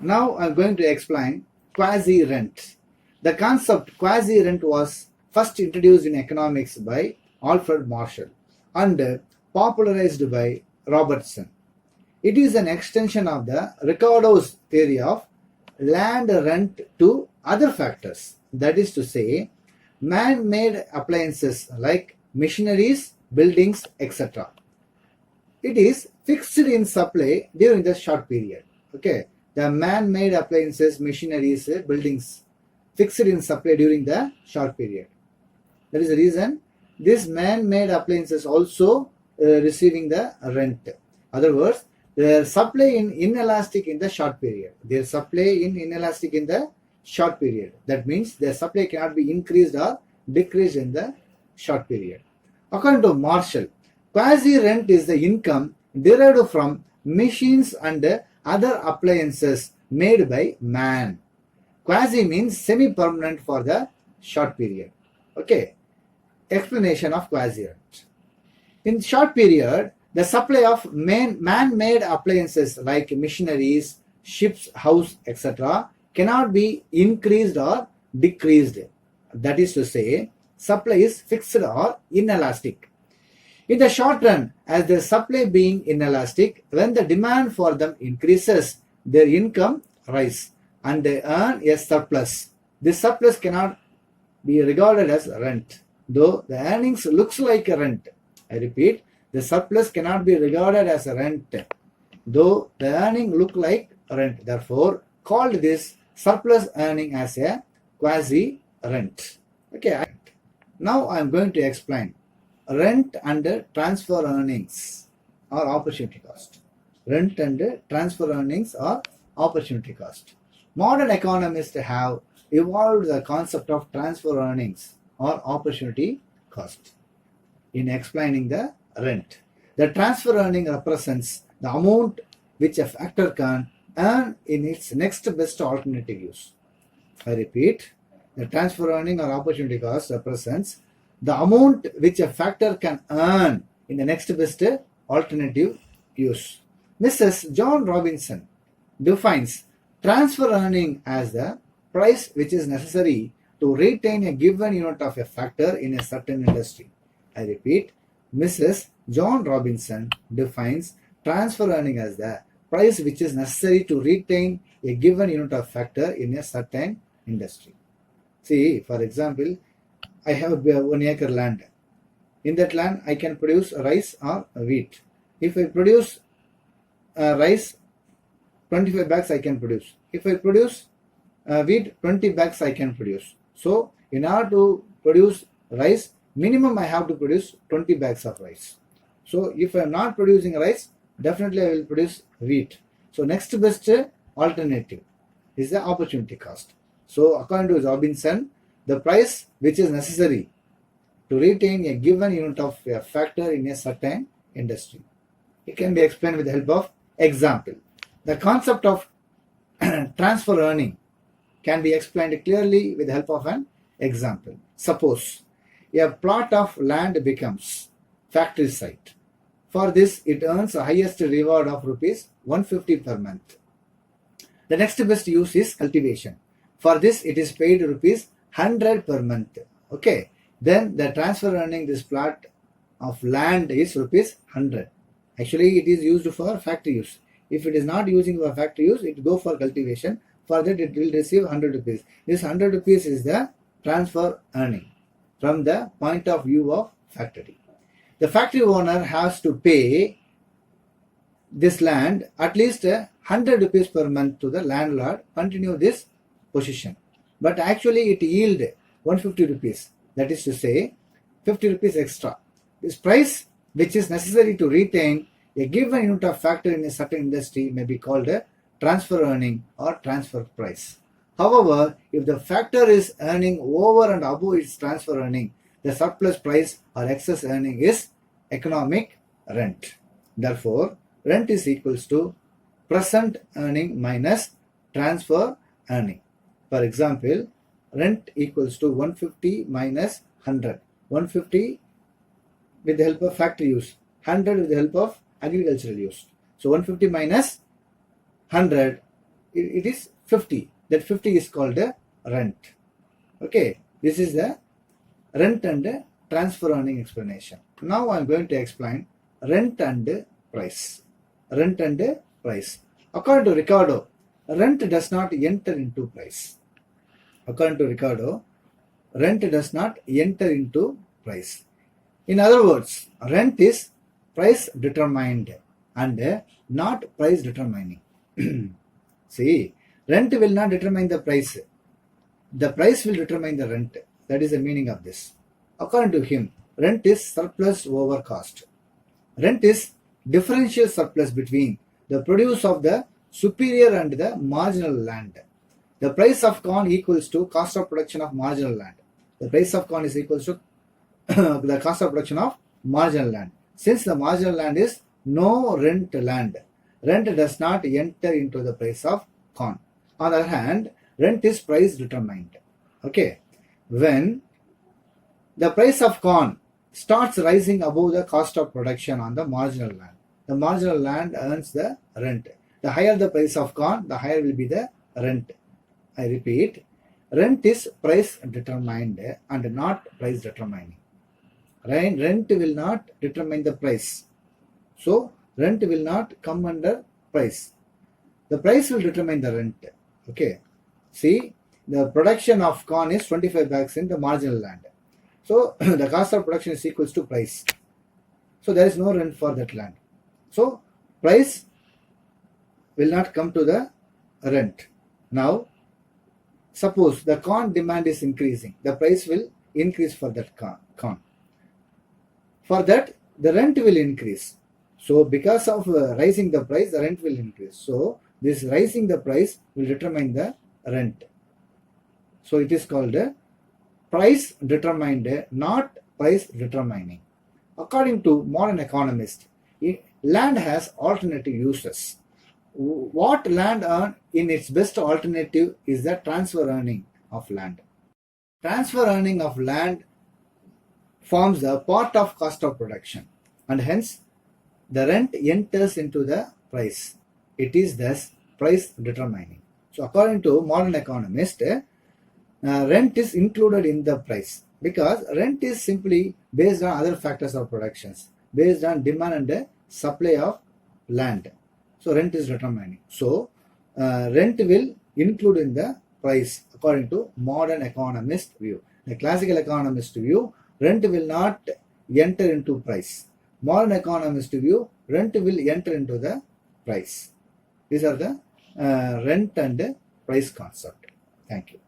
Now I am going to explain quasi rent. The concept quasi rent was first introduced in economics by Alfred Marshall and popularized by Robertson. It is an extension of the Ricardo's theory of land rent to other factors. That is to say, man-made appliances like machineries, buildings, etc. It is fixed in supply during the short period. Okay, the man-made appliances, machineries, buildings fixed in supply during the short period. That is the reason this man-made appliances also receiving the rent. Other words, their supply in inelastic in the short period. Their supply in inelastic in the short period. That means their supply cannot be increased or decreased in the short period. According to Marshall, quasi-rent is the income derived from machines and other appliances made by man. Quasi means semi-permanent for the short period. Okay. Explanation of quasi-rent. In short period, the supply of man-made appliances like machineries, ships, house, etc. cannot be increased or decreased. That is to say, supply is fixed or inelastic. In the short run, as the supply being inelastic, when the demand for them increases, their income rises and they earn a surplus. This surplus cannot be regarded as rent, though the earnings looks like a rent. I repeat, the surplus cannot be regarded as a rent, though the earning look like rent. Therefore, called this surplus earning as a quasi rent. Okay. Now I am going to explain rent and transfer earnings or opportunity cost. Rent and transfer earnings or opportunity cost. Modern economists have evolved the concept of transfer earnings or opportunity cost in explaining the rent. The transfer earning represents the amount which a factor can earn in its next best alternative use. I repeat, the transfer earning or opportunity cost represents the amount which a factor can earn in the next best alternative use. Mrs. John Robinson defines transfer earning as the price which is necessary to retain a given unit of a factor in a certain industry. I repeat, Mrs. John Robinson defines transfer earning as the price which is necessary to retain a given unit of factor in a certain industry. See, for example, I have 1 acre land. In that land, I can produce rice or wheat. If I produce rice, 25 bags I can produce. If I produce wheat, 20 bags I can produce. So, in order to produce rice, minimum I have to produce 20 bags of rice. So, if I am not producing rice, definitely I will produce wheat. So, next best alternative is the opportunity cost. So, according to Robinson, the price which is necessary to retain a given unit of a factor in a certain industry. It can be explained with the help of example. The concept of transfer earning can be explained clearly with the help of an example. Suppose a plot of land becomes factory site. For this, it earns the highest reward of rupees 150 per month. The next best use is cultivation. For this, it is paid rupees 100 per month. Okay. Then the transfer earning this plot of land is rupees 100. Actually, it is used for factory use. If it is not using for factory use, it go for cultivation. For that, it will receive 100 rupees. This 100 rupees is the transfer earning from the point of view of factory. The factory owner has to pay this land at least 100 rupees per month to the landlord, continue this position. But actually it yield 150 rupees. That is to say 50 rupees extra. This price which is necessary to retain a given unit of factor in a certain industry may be called a transfer earning or transfer price. However, if the factor is earning over and above its transfer earning, the surplus price or excess earning is economic rent. Therefore, rent is equals to present earning minus transfer earning. For example, rent equals to 150 minus 100. 150 with the help of factory use, 100 with the help of agricultural use. So 150 minus 100 it is 50. That 50 is called a rent. Okay, this is the rent and transfer earning explanation. Now I am going to explain rent and price. Rent and price. According to Ricardo, rent does not enter into price. According to Ricardo, rent does not enter into price. In other words, rent is price determined and not price determining. See, rent will not determine the price. The price will determine the rent. That is the meaning of this. According to him, rent is surplus over cost. Rent is differential surplus between the produce of the superior and the marginal land. The price of corn equals to cost of production of marginal land. The price of corn is equals to the cost of production of marginal land. Since the marginal land is no rent land, rent does not enter into the price of corn. On the other hand, rent is price determined. Okay, when the price of corn starts rising above the cost of production on the marginal land, the marginal land earns the rent. The higher the price of corn, the higher will be the rent. I repeat, rent is price determined and not price determining. Rent will not determine the price. So, rent will not come under price. The price will determine the rent. Okay. See, the production of corn is 25 bags in the marginal land. So, the cost of production is equals to price. So, there is no rent for that land. So, price will not come to the rent. Now, suppose the corn demand is increasing. The price will increase for that corn. For that, the rent will increase. So, because of rising the price, the rent will increase. So, this rising the price will determine the rent. So, it is called price determined, not price determining. According to modern economists, land has alternative uses. What land earn in its best alternative is the transfer earning of land. Transfer earning of land forms a part of cost of production and hence the rent enters into the price. It is thus price determining. So according to modern economists, rent is included in the price because rent is simply based on other factors of productions, based on demand and supply of land. So rent is determining. So rent will include in the price according to modern economist view. The classical economist view, rent will not enter into price. Modern economist view, rent will enter into the price. These are the rent and price concept. Thank you.